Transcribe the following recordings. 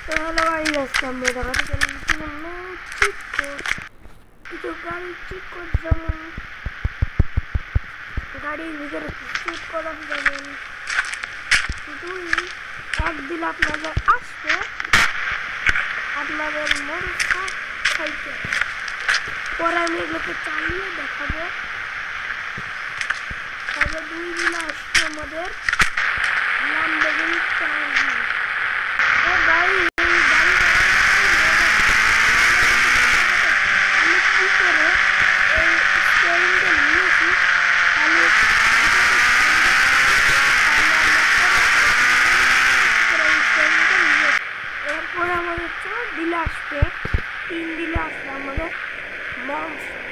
তো hello guys, আজকে আমরা দেখাতে চলেছিলাম চিট কোড। কিছু গাড়ি চিট কোড, যেমন গাড়ির ভিতরে চিট কোড আছে, যেমন 2 1 দিলে আপনাদের আসবে আপনাদের মোটরসাইকেল। পরে আমি এগুলোকে চালিয়ে দেখাবো। তবে 2 দিলে আসবে আমাদের ল্যাম্বরগিনি চার্জি। ও গাড়ি আমি কি করে এই স্টিয়ারিংটা নিয়েছি, তাহলে এরপরে আমাদের 4 দিলে আসবে, 3 দিলে আসবে আমাদের মনস্টার।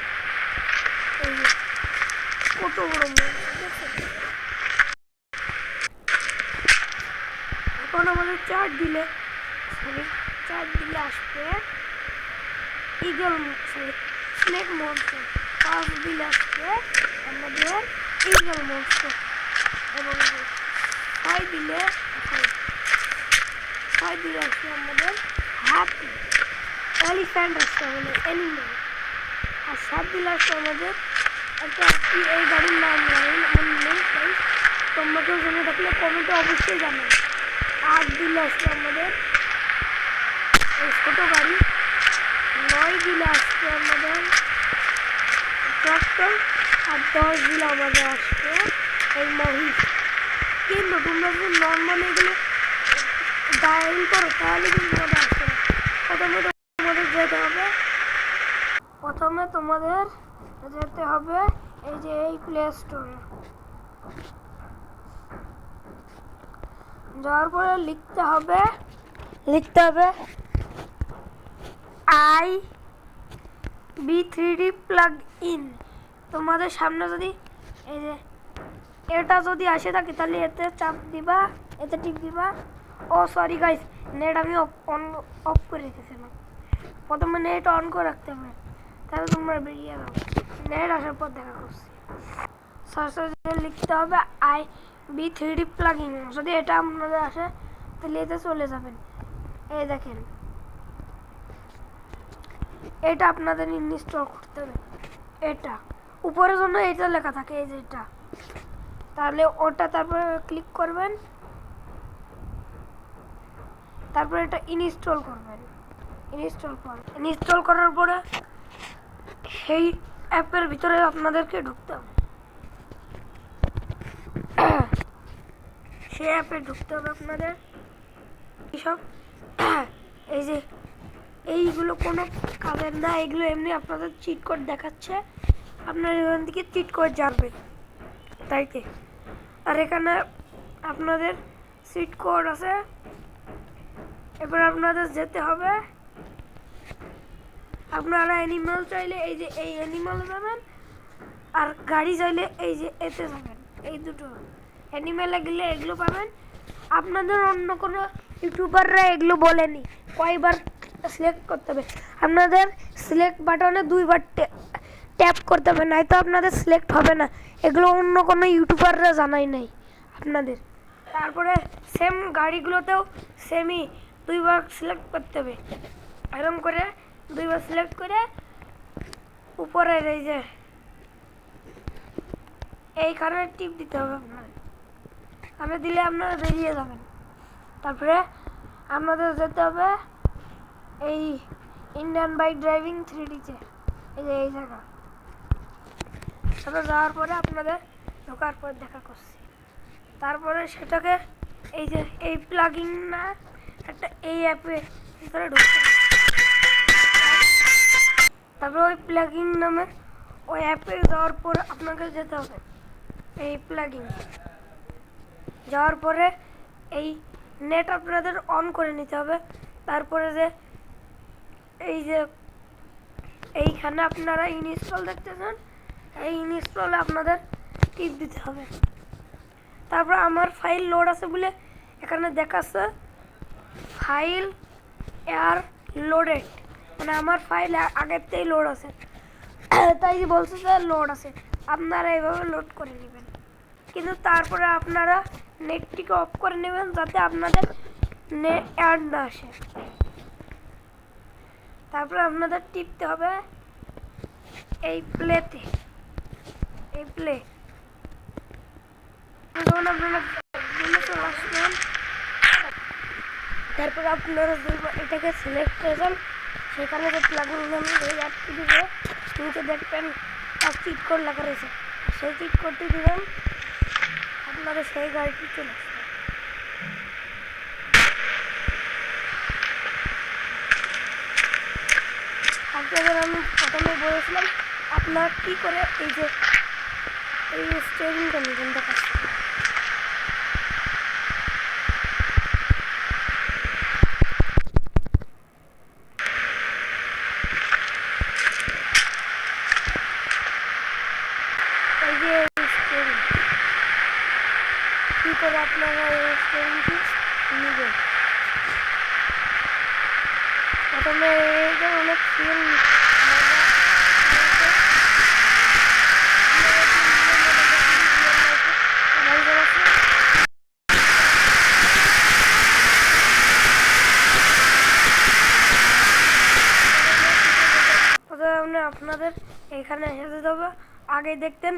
এই কত বড় মনস্টার! এখন আমাদের 4 দিলে আসবে ইগল, স্নেক মনস্টার। 5 দিলে আসবে আমাদের ইগল মনস্টার, এবং 6 দিলে আসবে আমাদের হ্যাপি এলিফ্যান্ট, আসবে আমাদের অ্যানিমেল। আর 7 দিলে আসবে আমাদের একটা এই গাড়ির নাম নেই, তোমরা কেউ জেনে থাকলে কমেন্টে অবশ্যই জানাবে। 8 দিলে আসবে আমাদের এই ছোট গাড়ি। 9 দিলে আসবে আমাদের ট্রাক্টর। আর 10 দিলে আমাদের আসবে এই মহিষ। কিন্তু তোমরা যদি নর্মালি এগুলো ডায়াল করো তাহলে কিন্তু তোমাদের আসবে না। প্রথমে তোমাদের যেতে হবে এই যে এই প্লে স্টোরে। যাওয়ার পরে লিখতে হবে IB3D প্লাগ ইন। তোমাদের সামনে যদি এই যে এটা যদি আসে থাকে তাহলে এতে চাপ দিবা, এতে টিপ দিবা। ও সরি গাইস, নেট আমি অফ করে রেখেছিলাম। প্রথমে নেট অন করে রাখতে হবে, তাহলে তোমরা বেরিয়ে যাও। নেট আসার পর দেখা করছি। সার্চে লিখতে হবে IB3D প্লাগ ইন। যদি এটা আপনাদের আসে তাহলে এতে চলে যাবেন। এই দেখেন, এটা আপনাদের ইনস্টল করতে হবে। এটা উপরের জন্য এটা লেখা থাকে, এই যে এটা, তাহলে ওটা তারপরে ক্লিক করবেন, তারপরে এটা ইনস্টল করবেন। ইনস্টল করার পরে সেই অ্যাপের ভিতরে আপনাদেরকে ঢুকতে হবে। সেই অ্যাপে ঢুকতে হবে আপনাদের। এইসব এই যে এইগুলো কোনো কাজের না, এগুলো এমনি আপনাদের চিট কোড দেখাচ্ছে। আপনার এখান থেকে চিট কোড যাবে তাইতে। আর এখানে আপনাদের চিট কোড আছে। এবার আপনাদের যেতে হবে, আপনারা অ্যানিমাল চাইলে এই যে এই অ্যানিমালে যাবেন, আর গাড়ি চাইলে এই যে এতে যাবেন। এই দুটো অ্যানিমালে গেলে এগুলো পাবেন। আপনাদের অন্য কোনো ইউটিউবাররা এগুলো বলেনি কয়বার সিলেক্ট করতে হবে। আপনাদের সিলেক্ট বাটনে 2 বার ট্যাপ করতে হবে, নয়তো আপনাদের সিলেক্ট হবে না। এগুলো অন্য কোনো ইউটিউবাররা জানাই নাই আপনাদের। তারপরে সেম গাড়িগুলোতেও সেমই 2 বার সিলেক্ট করতে হবে। এরকম করে 2 বার সিলেক্ট করে উপরের এই যে এইখানে টিপ দিতে হবে আপনাদের। আমি দিলে আপনারা বেরিয়ে যাবেন। তারপরে আপনাদের যেতে হবে এই ইন্ডিয়ান বাইক ড্রাইভিং 3D-তে, এই যে এই জায়গা। সেটা যাওয়ার পরে আপনাদের ঢোকার পর দেখা করছি। তারপরে সেটাকে এই যে এই প্লাগিং না একটা এই অ্যাপে ভিতরে ঢুকতে হবে। তারপরে ওই প্লাগিং নামে ওই অ্যাপে যাওয়ার পর আপনাকে যেতে হবে এই প্লাগিং। যাওয়ার পরে এই নেট আপনাদের অন করে নিতে হবে। তারপরে যে এই যে এইখানে আপনারা ইনস্টল দেখতেছেন, এই ইনস্টলে আপনাদের টিপ দিতে হবে। তারপর আমার ফাইল লোড আছে বলে এখানে দেখাচ্ছে ফাইল এয়ার লোডেড, মানে আমার ফাইল আগের থেকেই লোড আছে, তাই বলছে যে লোড আছে। আপনারা এইভাবে লোড করে নেবেন, কিন্তু তারপরে আপনারা নেটটিকে অফ করে নেবেন, যাতে আপনাদের অ্যাড না আসে। তারপরে আপনাদের টিপতে হবে এই প্লেতে, এই প্লে। যখন আপনারা চলে আসবেন, তারপরে আপনারা এটাকে সিলেক্ট করেছেন, সেখানে যে প্লাগইন নামে এই অ্যাপটি দিবে, নিচে দেখবেন তার চিট কোড লেখা রয়েছে, সেই চিট কোডটি দিবেন, আপনাদের সেই গাড়িটি চলে আসবে। আপনাদের আমি প্রথমে বলেছিলাম আপনারা কী করে এই যে এই স্টিয়ারিংটা নেবেন দেখাচ্ছি। এই যে স্টিয়ারিং কী করে আপনারা এই স্টিয়ারিংটি নেবেন, প্রথমে এই যে অনেক ফিল আপনাদের এখানে এসে যাবে। আগে দেখতেন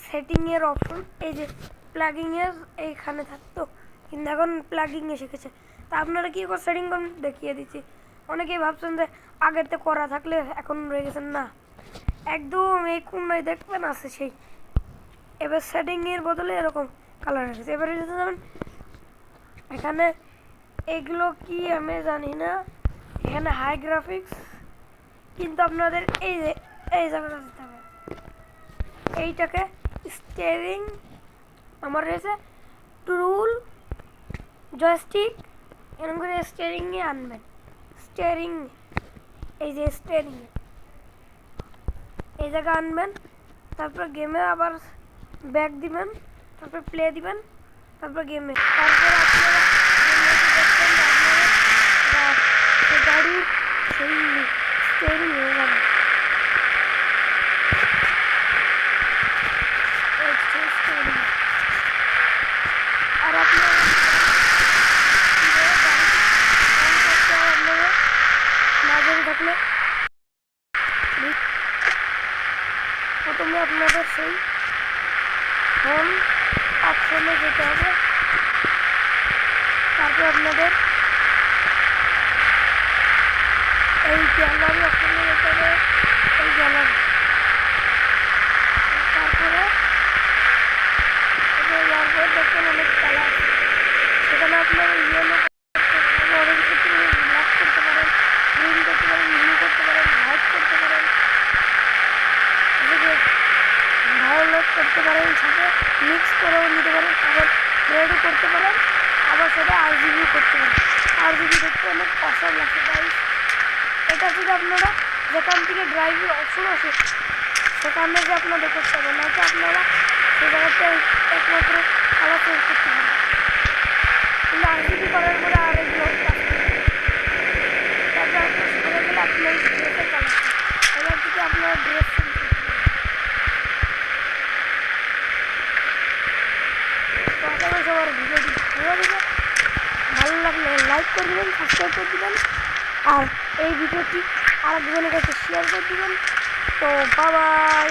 সেটিংয়ের অপশন, এই যে প্লাগিংয়ের এইখানে থাকতো, কিন্তু এখন প্লাগিং এসে গেছে। তা আপনারা কী করে সেটিং করুন দেখিয়ে দিচ্ছি। অনেকেই ভাবছেন যে আগেরতে করা থাকলে এখন রয়ে গেছেন, না, একদম এই কোণায় দেখবেন আছে সেই। এবার সেটিংয়ের বদলে এরকম কালার এসেছে। এবারে যাবেন এখানে, এগুলো কি আমি জানি না, এখানে হাই গ্রাফিক্স, কিন্তু আপনাদের এই যে এই জায়গাটা দিতে হবে, এইটাকে স্টিয়ারিং আমার রয়েছে টুল জয়স্টিক, এরকম করে স্টিয়ারিংয়ে আনবেন। স্টিয়ারিং এই যে স্টিয়ারিং এই জায়গা আনবেন, তারপর গেমে আবার ব্যাক দিবেন, তারপর প্লে দিবেন, তারপর গেমে, তারপর আপনারা গাড়ির সেই স্টিয়ারিং হয়ে যাবে। আর আপনারা মাঝারি থাকলে প্রথমে আপনাদের সেই হোম অপশনে যেতে হবে, তারপর আপনাদের এই গ্যালারি অপশনে যেতে হবে, এই গ্যালারি, তারপরে দেখবেন অনেক কালার, সেখানে আপনারা ইয়েলো অরেঞ্জ করতে পারেন, ব্ল্যাক করতে পারেন, গ্রিন করতে পারেন, ব্লু করতে পারেন, হোয়াইট করতে পারেন, ভায়োলেট করতে পারেন, সাথে মিক্স করেও নিতে পারেন, আবার রেডও করতে পারেন, আবার সেটা RGB করতে পারেন। RGB দেখতে অনেক অসম লাগছে গাইস। এটা যদি আপনারা যেখান থেকে ড্রাইভের অপশন আছে সেখানে যে আপনাদের করতে হবে, নয়তো আপনারা সেই জায়গাতে একমাত্র কালার চেঞ্জ করতে হবে, কিন্তু RGB করার পরে আর এগুলো তারপর করে গেলে আপনার ড্রেসের কালার, এবার থেকে আপনারা ড্রেস চেঞ্জ করতে পারেন। তো আশা করি সবার ভিডিওটি ভালো লাগবে, ভালো লাগলে লাইক করে দেবেন, সাবস্ক্রাইব করে দেবেন, আর এই ভিডিওটি আরেকজনের কাছে শেয়ার করে দেবেন। তো বাই বাই।